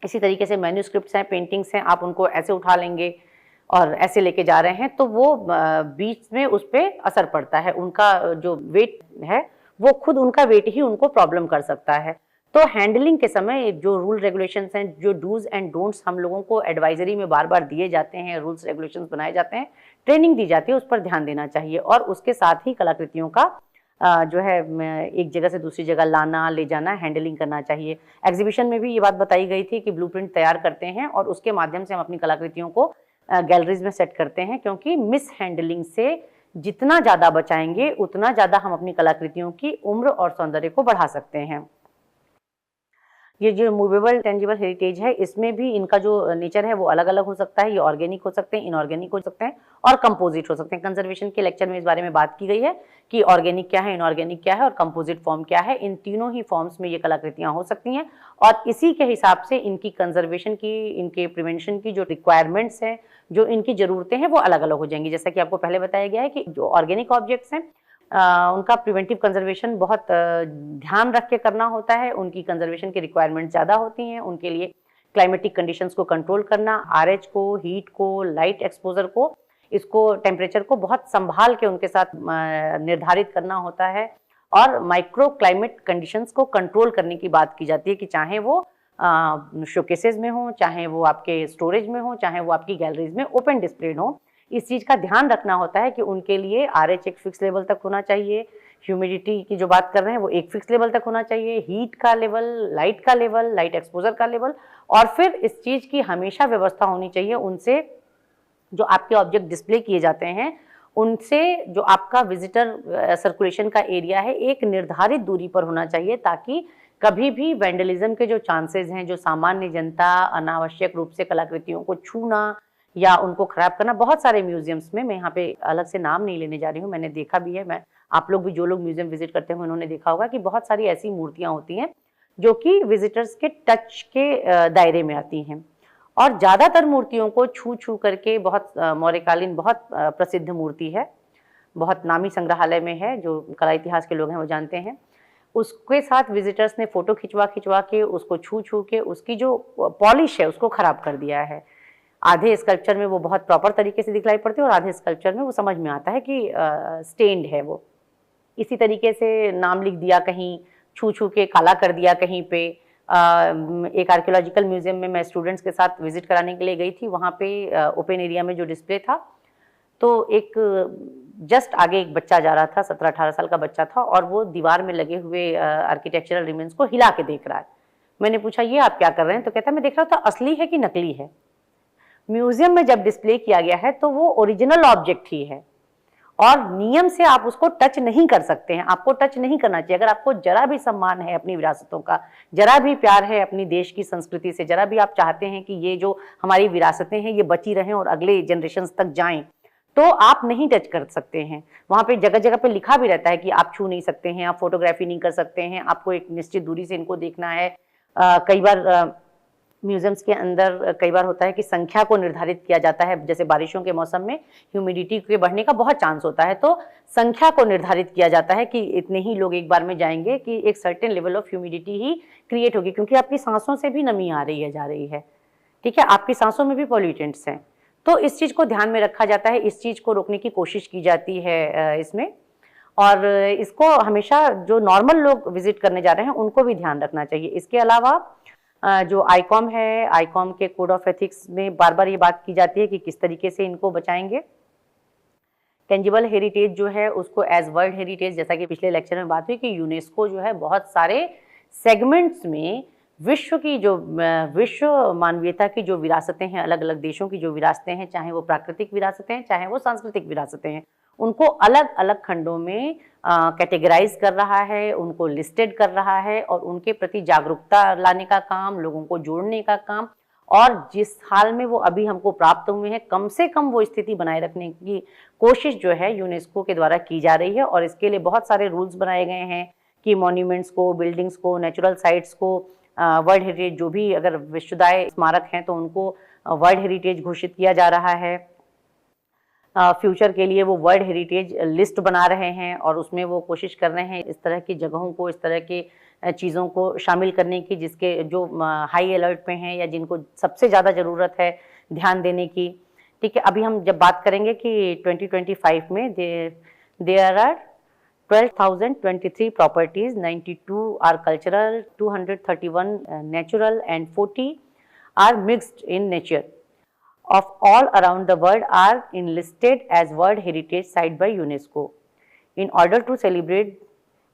इसी तरीके से मैन्यूस्क्रिप्ट्स हैं, पेंटिंग्स हैं, आप उनको ऐसे उठा लेंगे और ऐसे लेके जा रहे हैं तो वो बीच में उस पर असर पड़ता है, उनका जो वेट है वो खुद उनका वेट ही उनको प्रॉब्लम कर सकता है। तो हैंडलिंग के समय जो रूल रेगुलेशंस हैं, जो डूज एंड डोंट्स हम लोगों को एडवाइजरी में बार बार दिए जाते हैं, रूल्स रेगुलेशंस बनाए जाते हैं, ट्रेनिंग दी जाती है, उस पर ध्यान देना चाहिए और उसके साथ ही कलाकृतियों का जो है एक जगह से दूसरी जगह लाना, ले जाना, हैंडलिंग करना चाहिए। एग्जीबिशन में भी ये बात बताई गई थी कि ब्लूप्रिंट तैयार करते हैं और उसके माध्यम से हम अपनी कलाकृतियों को गैलरीज में सेट करते हैं, क्योंकि मिस हैंडलिंग से जितना ज़्यादा बचाएंगे उतना ज़्यादा हम अपनी कलाकृतियों की उम्र और सौंदर्य को बढ़ा सकते हैं। ये जो मूवेबल टेंजिबल हेरिटेज है, इसमें भी इनका जो नेचर है वो अलग अलग हो सकता है। ये ऑर्गेनिक हो सकते हैं, इनऑर्गेनिक हो सकते हैं और कंपोजिट हो सकते हैं। कंजर्वेशन के लेक्चर में इस बारे में बात की गई है कि ऑर्गेनिक क्या है, इनऑर्गेनिक क्या है और कंपोजिट फॉर्म क्या है। इन तीनों ही फॉर्म्स में ये कलाकृतियां हो सकती हैं और इसी के हिसाब से इनकी कंजर्वेशन की, इनके प्रिवेंशन की जो रिक्वायरमेंट्स हैं, जो इनकी ज़रूरतें हैं वो अलग अलग हो जाएंगी। जैसा कि आपको पहले बताया गया है कि जो ऑर्गेनिक ऑब्जेक्ट्स हैं उनका प्रिवेंटिव कंजर्वेशन बहुत ध्यान रख के करना होता है, उनकी कंजर्वेशन की रिक्वायरमेंट ज़्यादा होती हैं। उनके लिए क्लाइमेटिक कंडीशंस को कंट्रोल करना, आरएच को, हीट को, लाइट एक्सपोजर को, इसको टेम्परेचर को बहुत संभाल के उनके साथ निर्धारित करना होता है और माइक्रो क्लाइमेट कंडीशंस को कंट्रोल करने की बात की जाती है कि चाहे वो शोकेसेस में हो, चाहे वो आपके स्टोरेज में हो, चाहे वो आपकी गैलरीज में ओपन डिस्प्लेड हो। इस चीज़ का ध्यान रखना होता है कि उनके लिए आरएच एक फिक्स लेवल तक होना चाहिए, ह्यूमिडिटी की जो बात कर रहे हैं वो एक फिक्स लेवल तक होना चाहिए, हीट का लेवल, लाइट का लेवल, लाइट एक्सपोजर का लेवल, और फिर इस चीज़ की हमेशा व्यवस्था होनी चाहिए उनसे जो आपके ऑब्जेक्ट डिस्प्ले किए जाते हैं उनसे जो आपका विजिटर सर्कुलेशन का एरिया है एक निर्धारित दूरी पर होना चाहिए, ताकि कभी भी वैंडलिज्म के जो चांसेस हैं, जो सामान्य जनता अनावश्यक रूप से कलाकृतियों को छूना या उनको खराब करना, बहुत सारे म्यूजियम्स में, मैं यहाँ पे अलग से नाम नहीं लेने जा रही हूँ, मैंने देखा भी है, मैं आप लोग भी जो लोग म्यूजियम विजिट करते हैं उन्होंने देखा होगा कि बहुत सारी ऐसी मूर्तियाँ होती हैं जो कि विजिटर्स के टच के दायरे में आती हैं और ज़्यादातर मूर्तियों को छू छू करके, बहुत मौर्यकालीन बहुत प्रसिद्ध मूर्ति है, बहुत नामी संग्रहालय में है, जो कला इतिहास के लोग हैं वो जानते हैं, उसके साथ विजिटर्स ने फोटो खिंचवा खिंचवा के, उसको छू छू के उसकी जो पॉलिश है उसको खराब कर दिया है। आधे स्कल्पचर में वो बहुत प्रॉपर तरीके से दिखलाई पड़ती है और आधे स्कल्पचर में वो समझ में आता है कि स्टेन्ड है वो। इसी तरीके से नाम लिख दिया कहीं, छू छू के काला कर दिया कहीं पे। एक आर्कियोलॉजिकल म्यूजियम में मैं स्टूडेंट्स के साथ विजिट कराने के लिए गई थी, वहाँ पे ओपन एरिया में जो डिस्प्ले था तो एक जस्ट आगे एक बच्चा जा रहा था, 17-18 साल का बच्चा था और वो दीवार में लगे हुए आर्किटेक्चरल रिमेन्स को हिला के देख रहा है। मैंने पूछा ये आप क्या कर रहे हैं, तो कहता है मैं देख रहा था असली है कि नकली है। म्यूजियम में जब डिस्प्ले किया गया है तो वो ओरिजिनल ऑब्जेक्ट ही है और नियम से आप उसको टच नहीं कर सकते हैं, आपको टच नहीं करना चाहिए। अगर आपको जरा भी सम्मान है अपनी विरासतों का, जरा भी प्यार है अपनी देश की संस्कृति से, जरा भी आप चाहते हैं कि ये जो हमारी विरासतें हैं ये बची रहें और अगले जनरेशन्स तक जाएं, तो आप नहीं टच कर सकते हैं। वहाँ पे जगह जगह पे लिखा भी रहता है कि आप छू नहीं सकते हैं, आप फोटोग्राफी नहीं कर सकते हैं, आपको एक निश्चित दूरी से इनको देखना है। कई बार म्यूजियम्स के अंदर कई बार होता है कि संख्या को निर्धारित किया जाता है, जैसे बारिशों के मौसम में ह्यूमिडिटी के बढ़ने का बहुत चांस होता है, तो संख्या को निर्धारित किया जाता है कि इतने ही लोग एक बार में जाएंगे, कि एक certain level of humidity he create होगी, क्योंकि आपकी सांसों से भी नमी आ रही है, जा रही है, ठीक है, आपकी सांसों में भी पॉल्यूटेंट्स हैं, तो इस चीज़ को ध्यान में रखा जाता है, इस चीज़ को रोकने की कोशिश की जाती है इसमें। और इसको हमेशा जो नॉर्मल लोग विजिट करने जा रहे हैं उनको भी ध्यान रखना चाहिए। इसके अलावा जो आईकॉम है, आईकॉम के कोड ऑफ एथिक्स में बार बार ये बात की जाती है कि किस तरीके से इनको बचाएंगे। टेंजिबल हेरिटेज जो है उसको एज वर्ल्ड हेरिटेज, जैसा कि पिछले लेक्चर में बात हुई कि यूनेस्को जो है बहुत सारे सेगमेंट्स में विश्व की जो विश्व मानवीयता की जो विरासतें हैं, अलग अलग देशों की जो विरासतें हैं, चाहे वो प्राकृतिक विरासतें हैं, चाहे वो सांस्कृतिक विरासतें हैं, उनको अलग अलग खंडों में कैटेगराइज कर रहा है, उनको लिस्टेड कर रहा है और उनके प्रति जागरूकता लाने का काम, लोगों को जोड़ने का काम, और जिस हाल में वो अभी हमको प्राप्त हुए हैं कम से कम वो स्थिति बनाए रखने की कोशिश जो है यूनेस्को के द्वारा की जा रही है। और इसके लिए बहुत सारे रूल्स बनाए गए हैं कि मॉन्यूमेंट्स को, बिल्डिंग्स को, नेचुरल साइट्स को वर्ल्ड हेरिटेज, जो भी अगर विश्वदाय स्मारक हैं तो उनको वर्ल्ड हेरिटेज घोषित किया जा रहा है। फ्यूचर के लिए वो वर्ल्ड हेरिटेज लिस्ट बना रहे हैं और उसमें वो कोशिश कर रहे हैं इस तरह की जगहों को, इस तरह के चीज़ों को शामिल करने की जिसके जो हाई अलर्ट पे हैं या जिनको सबसे ज़्यादा ज़रूरत है ध्यान देने की। ठीक है, अभी हम जब बात करेंगे कि 2025 में there are 12,023 properties, 92 are cultural, 231 natural and 40 are mixed in nature of all around the world are enlisted as World Heritage Site by UNESCO. In order to celebrate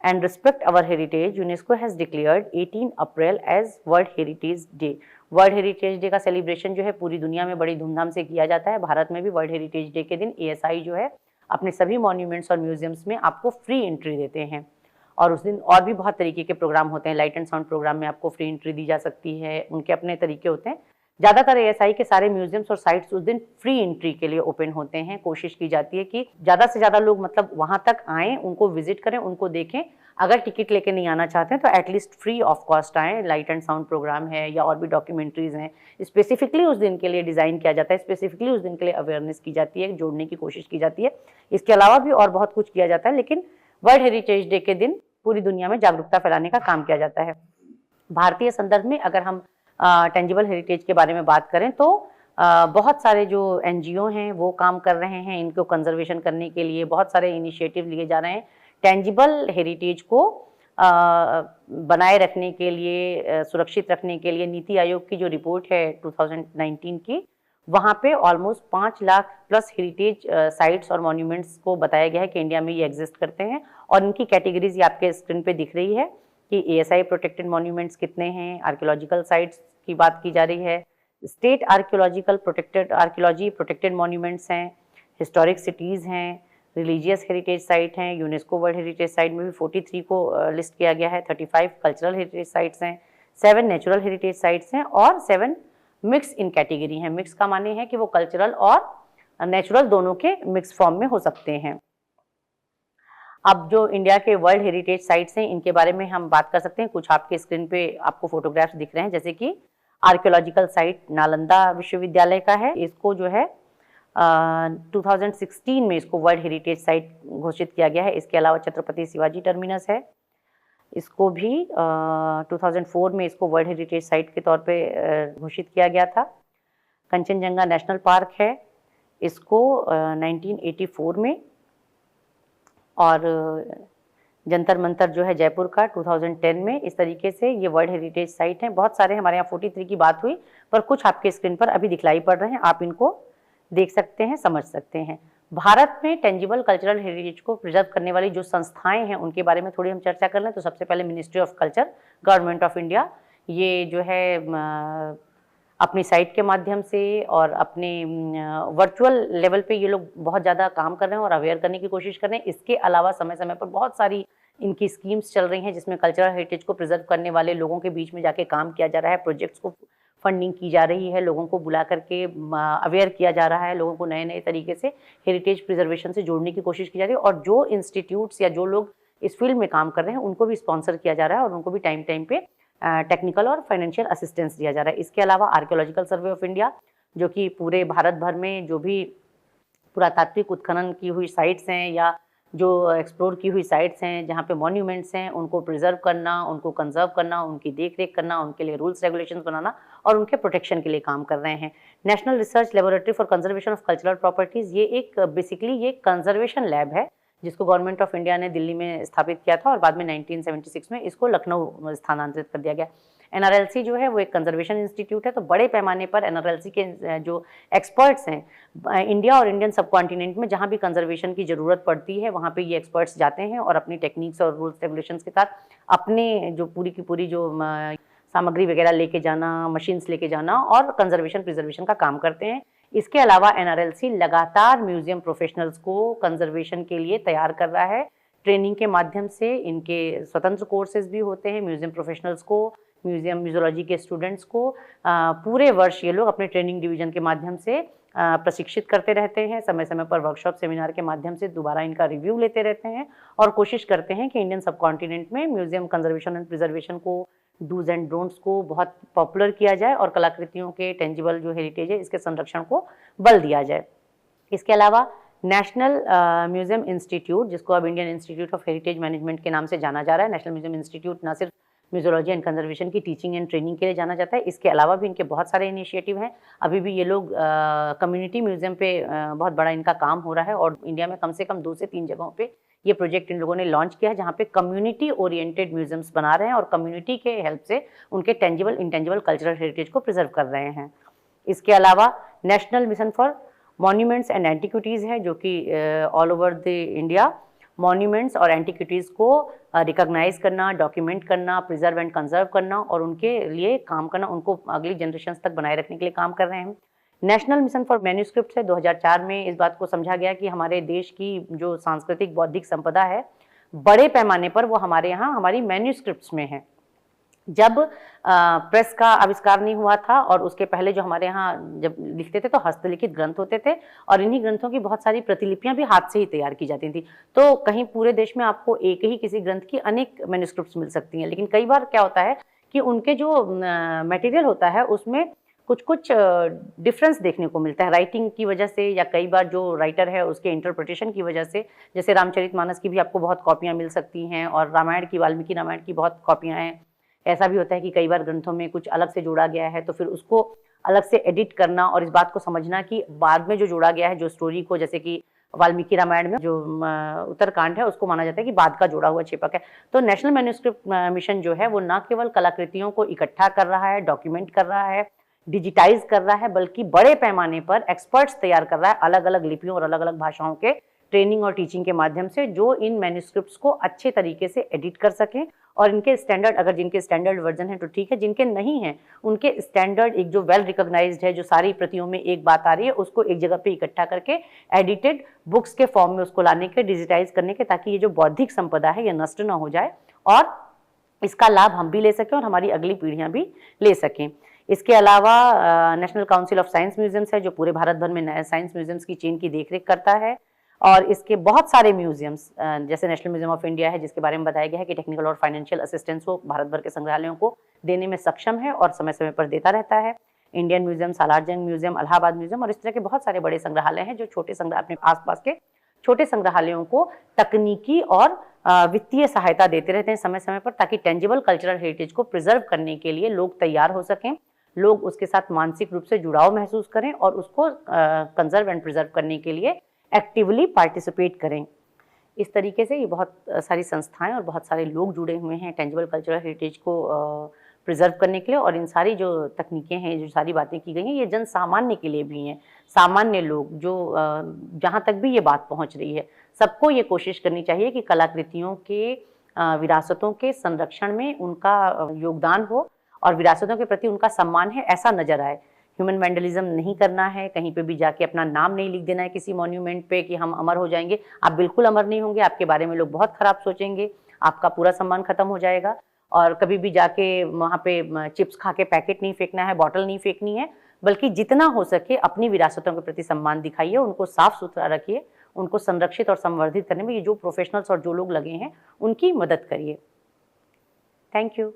and respect our heritage, UNESCO has declared 18 April as World Heritage Day. World heritage day का सेलिब्रेशन जो है पूरी दुनिया में बड़ी धूमधाम से किया जाता है। भारत में भी वर्ल्ड हेरिटेज डे के दिन ASI जो है अपने सभी मॉन्यूमेंट्स और म्यूजियम्स में आपको फ्री एंट्री देते हैं। और उस दिन और भी बहुत तरीके के प्रोग्राम होते हैं। लाइट एंड साउंड प्रोग्राम में आपको फ्री एंट्री दी जा सकती है, उनके अपने तरीके होते हैं। ज़्यादातर ASI के सारे म्यूजियम्स और साइट्स उस दिन फ्री एंट्री के लिए ओपन होते हैं। कोशिश की जाती है कि ज़्यादा से ज़्यादा लोग मतलब वहाँ तक आएँ, उनको विजिट करें, उनको देखें। अगर टिकट लेके नहीं आना चाहते हैं तो एटलीस्ट फ्री ऑफ कॉस्ट आएँ। लाइट एंड साउंड प्रोग्राम है या और भी डॉक्यूमेंट्रीज़ हैं, स्पेसिफिकली उस दिन के लिए डिज़ाइन किया जाता है, स्पेसिफिकली उस दिन के लिए अवेयरनेस की जाती है, जोड़ने की कोशिश की जाती है। इसके अलावा भी और बहुत कुछ किया जाता है, लेकिन वर्ल्ड हेरिटेज डे के दिन पूरी दुनिया में जागरूकता फैलाने का काम किया जाता है। भारतीय संदर्भ में अगर हम टेंजिबल हेरिटेज के बारे में बात करें तो बहुत सारे जो NGO हैं वो काम कर रहे हैं इनको कंजर्वेशन करने के लिए। बहुत सारे इनिशिएटिव लिए जा रहे हैं टेंजिबल हेरिटेज को बनाए रखने के लिए, सुरक्षित रखने के लिए। नीति आयोग की जो रिपोर्ट है 2019 की, वहाँ पे almost 5 lakh plus heritage sites और मॉन्यूमेंट्स को बताया गया है कि इंडिया में ये एग्जिस्ट करते हैं। और इनकी कैटेगरीज ये आपके स्क्रीन पे दिख रही है कि ASI प्रोटेक्टेड मॉन्यूमेंट्स कितने हैं, आर्कियोलॉजिकल साइट्स की बात की जा रही है, स्टेट आर्कियोलॉजी प्रोटेक्टेड मॉन्यूमेंट्स हैं, हिस्टोरिक सिटीज़ हैं, रिलीजियस हेरिटेज साइट हैं। यूनेस्को वर्ल्ड हेरिटेज साइट में भी 43 को लिस्ट किया गया है। 35 कल्चरल हेरिटेज साइट्स हैं, 7 नेचुरल हेरिटेज साइट्स हैं और 7 मिक्स इन कैटेगरी हैं। मिक्स का माने है कि वो कल्चरल और नेचुरल दोनों के मिक्स फॉर्म में हो सकते हैं। अब जो इंडिया के वर्ल्ड हेरिटेज साइट्स हैं इनके बारे में हम बात कर सकते हैं। कुछ आपके स्क्रीन पे आपको फोटोग्राफ्स दिख रहे हैं, जैसे कि आर्कियोलॉजिकल साइट नालंदा विश्वविद्यालय का है। इसको जो है 2016 में इसको वर्ल्ड हेरिटेज साइट घोषित किया गया है। इसके अलावा छत्रपति शिवाजी टर्मिनस है, इसको भी 2004 में इसको वर्ल्ड हेरिटेज साइट के तौर पे घोषित किया गया था। कंचनजंगा नेशनल पार्क है, इसको 1984 में। और जंतर मंतर जो है जयपुर का 2010 में। इस तरीके से ये वर्ल्ड हेरिटेज साइट हैं। बहुत सारे, हमारे यहाँ 43 की बात हुई पर कुछ आपके स्क्रीन पर अभी दिखलाई पड़ रहे हैं, आप इनको देख सकते हैं, समझ सकते हैं। भारत में टेंजिबल कल्चरल हेरिटेज को प्रिजर्व करने वाली जो संस्थाएं हैं उनके बारे में थोड़ी हम चर्चा कर लें। तो सबसे पहले ministry of culture, government of India, ये जो है अपनी साइट के माध्यम से और अपने वर्चुअल लेवल पे ये लोग बहुत ज़्यादा काम कर रहे हैं और अवेयर करने की कोशिश कर रहे हैं। इसके अलावा समय समय पर बहुत सारी इनकी स्कीम्स चल रही हैं जिसमें कल्चरल हेरिटेज को प्रिजर्व करने वाले लोगों के बीच में जाके काम किया जा रहा है। प्रोजेक्ट्स को फंडिंग की जा रही है, लोगों को बुला करके अवेयर किया जा रहा है, लोगों को नए नए तरीके से हेरिटेज प्रिजर्वेशन से जोड़ने की कोशिश की जा रही है। और जो इंस्टीट्यूट्स या जो लोग इस फील्ड में काम कर रहे हैं उनको भी स्पॉन्सर किया जा रहा है और उनको भी टाइम टाइम पे टेक्निकल और फाइनेंशियल असिस्टेंस दिया जा रहा है। इसके अलावा आर्कियोलॉजिकल सर्वे ऑफ इंडिया, जो कि पूरे भारत भर में जो भी पुरातात्विक उत्खनन की हुई साइट्स हैं या जो एक्सप्लोर की हुई साइट्स हैं जहाँ पे मॉन्यूमेंट्स हैं, उनको प्रिजर्व करना, उनको कंजर्व करना, उनकी देखरेख करना, उनके लिए रूल्स रेगुलेशंस बनाना और उनके प्रोटेक्शन के लिए काम कर रहे हैं। National research laboratory for conservation of cultural properties, ये एक बेसिकली ये कंजर्वेशन लैब है जिसको गवर्नमेंट ऑफ इंडिया ने दिल्ली में स्थापित किया था और बाद में 1976 में इसको लखनऊ स्थानांतरित कर दिया गया। NRLC जो है वो एक कंजर्वेशन इंस्टीट्यूट है, तो बड़े पैमाने पर NRLC के जो एक्सपर्ट्स हैं इंडिया और इंडियन सब कॉन्टिनेंट में जहाँ भी कंजर्वेशन की ज़रूरत पड़ती है वहाँ पे ये एक्सपर्ट्स जाते हैं और अपनी टेक्निक्स और रूल्स रेगुलेशंस के साथ अपने जो पूरी की पूरी जो सामग्री वगैरह लेके जाना, मशीन्स लेके जाना और कंजर्वेशन प्रिजर्वेशन का काम करते हैं। इसके अलावा NRLC लगातार म्यूजियम प्रोफेशनल्स को कंजर्वेशन के लिए तैयार कर रहा है। ट्रेनिंग के माध्यम से इनके स्वतंत्र कोर्सेज भी होते हैं। म्यूजियम प्रोफेशनल्स को, म्यूजियम म्यूजियोलॉजी के स्टूडेंट्स को पूरे वर्ष ये लोग अपने ट्रेनिंग डिवीजन के माध्यम से प्रशिक्षित करते रहते हैं। समय समय पर वर्कशॉप सेमिनार के माध्यम से दोबारा इनका रिव्यू लेते रहते हैं और कोशिश करते हैं कि इंडियन सब कॉन्टिनेंट में म्यूजियम कंजर्वेशन एंड प्रिजर्वेशन को, डूज एंड डोंट्स को बहुत पॉपुलर किया जाए और कलाकृतियों के टेंजिबल जो हेरिटेज है इसके संरक्षण को बल दिया जाए। इसके अलावा नेशनल म्यूजियम इंस्टीट्यूट, जिसको अब Indian institute of heritage management के नाम से जाना जा रहा है, नेशनल म्यूजियम इंस्टीट्यूट न सिर्फ म्यूजियोलॉजी एंड कंजर्वेशन की टीचिंग एंड ट्रेनिंग के लिए जाना जाता है, इसके अलावा भी इनके बहुत सारे इनिशिएटिव हैं। अभी भी ये लोग कम्युनिटी म्यूजियम पे बहुत बड़ा इनका काम हो रहा है और इंडिया में कम से कम 2 से 3 जगहों पे ये प्रोजेक्ट इन लोगों ने लॉन्च किया है, जहाँ पे कम्युनिटी ओरिएंटेड म्यूजियम्स बना रहे हैं और कम्युनिटी के हेल्प से उनके टेंजिबल इंटेंजिबल कल्चरल हेरिटेज को प्रिजर्व कर रहे हैं। इसके अलावा national mission for monuments and antiquities है, जो कि all over the India monuments और एंटिक्विटीज़ को रिकॉग्नाइज करना, डॉक्यूमेंट करना, प्रिजर्व एंड कंजर्व करना और उनके लिए काम करना, उनको अगली जनरेशन्स तक बनाए रखने के लिए काम कर रहे हैं। नेशनल मिशन फॉर मैन्यूस्क्रिप्ट है, 2004 में इस बात को समझा गया कि हमारे देश की जो सांस्कृतिक बौद्धिक संपदा है बड़े पैमाने पर वो हमारे यहाँ हमारी मैन्यूस्क्रिप्ट्स में है। जब प्रेस का आविष्कार नहीं हुआ था और उसके पहले जो हमारे यहाँ जब लिखते थे तो हस्तलिखित ग्रंथ होते थे और इन्हीं ग्रंथों की बहुत सारी प्रतिलिपियां भी हाथ से ही तैयार की जाती थी। तो कहीं पूरे देश में आपको एक ही किसी ग्रंथ की अनेक मैन्यूस्क्रिप्ट्स मिल सकती हैं, लेकिन कई बार क्या होता है कि उनके जो मटेरियल होता है उसमें कुछ डिफरेंस देखने को मिलता है राइटिंग की वजह से, या कई बार जो राइटर है उसके इंटरप्रिटेशन की वजह से। जैसे रामचरितमानस की भी आपको बहुत कॉपियाँ मिल सकती हैं और रामायण की, वाल्मीकि रामायण की बहुत कॉपियाँ हैं। ऐसा भी होता है कि कई बार ग्रंथों में कुछ अलग से जोड़ा गया है तो फिर उसको अलग से एडिट करना और इस बात को समझना कि बाद में जो जोड़ा गया है जो स्टोरी को, जैसे कि वाल्मीकि रामायण में जो उत्तरकांड है उसको माना जाता है कि बाद का जोड़ा हुआ छिपक है। तो नेशनल मैन्यूस्क्रिप्ट मिशन जो है वो न केवल कलाकृतियों को इकट्ठा कर रहा है, डॉक्यूमेंट कर रहा है, डिजिटाइज कर रहा है, बल्कि बड़े पैमाने पर एक्सपर्ट्स तैयार कर रहा है अलग अलग लिपियों और अलग अलग भाषाओं के ट्रेनिंग और टीचिंग के माध्यम से, जो इन मैन्यूस्क्रिप्ट्स को अच्छे तरीके से एडिट कर सकें और इनके स्टैंडर्ड, अगर जिनके स्टैंडर्ड वर्जन है तो ठीक है, जिनके नहीं है उनके स्टैंडर्ड एक जो वेल रिकॉग्नाइज्ड है, जो सारी प्रतियों में एक बात आ रही है उसको एक जगह पे इकट्ठा करके एडिटेड बुक्स के फॉर्म में उसको लाने के, डिजिटाइज करने के, ताकि ये जो बौद्धिक संपदा है ये नष्ट ना हो जाए और इसका लाभ हम भी ले सकें और हमारी अगली पीढ़ियां भी ले सकें। इसके अलावा national council of science museums है, जो पूरे भारत भर में साइंस म्यूजियम्स की चेन की देखरेख करता है और इसके बहुत सारे म्यूजियम्स, जैसे नेशनल म्यूजियम ऑफ इंडिया है जिसके बारे में बताया गया है कि टेक्निकल और फाइनेंशियल असिस्टेंस वो भारत भर के संग्रहालयों को देने में सक्षम है और समय समय पर देता रहता है। Indian museum, Salar Jung museum, Allahabad museum और इस तरह के बहुत सारे बड़े संग्रहालय हैं जो छोटे अपने आसपास के छोटे संग्रहालयों को तकनीकी और वित्तीय सहायता देते रहते हैं समय समय पर, ताकि टेंजिबल कल्चरल हेरिटेज को प्रिजर्व करने के लिए लोग तैयार हो सकें, लोग उसके साथ मानसिक रूप से जुड़ाव महसूस करें और उसको कंजर्व एंड प्रिजर्व करने के लिए एक्टिवली पार्टिसिपेट करें। इस तरीके से ये बहुत सारी संस्थाएं और बहुत सारे लोग जुड़े हुए हैं टेंजिबल कल्चरल हेरिटेज को प्रिजर्व करने के लिए, और इन सारी जो तकनीकें हैं, जो सारी बातें की गई हैं, ये जन सामान्य के लिए भी हैं। सामान्य लोग जो जहाँ तक भी ये बात पहुँच रही है, सबको ये कोशिश करनी चाहिए कि कलाकृतियों के विरासतों के संरक्षण में उनका योगदान हो और विरासतों के प्रति उनका सम्मान है ऐसा नजर आए। ह्यूमन वैंडलिज्म नहीं करना है, कहीं पे भी जाके अपना नाम नहीं लिख देना है किसी मॉन्यूमेंट पे कि हम अमर हो जाएंगे। आप बिल्कुल अमर नहीं होंगे, आपके बारे में लोग बहुत खराब सोचेंगे, आपका पूरा सम्मान खत्म हो जाएगा। और कभी भी जाके वहाँ पे चिप्स खा के पैकेट नहीं फेंकना है, बॉटल नहीं फेंकनी है, बल्कि जितना हो सके अपनी विरासतों के प्रति सम्मान दिखाइए, उनको साफ सुथरा रखिए, उनको संरक्षित और संवर्धित करने में ये जो प्रोफेशनल्स और जो लोग लगे हैं उनकी मदद करिए। Thank you.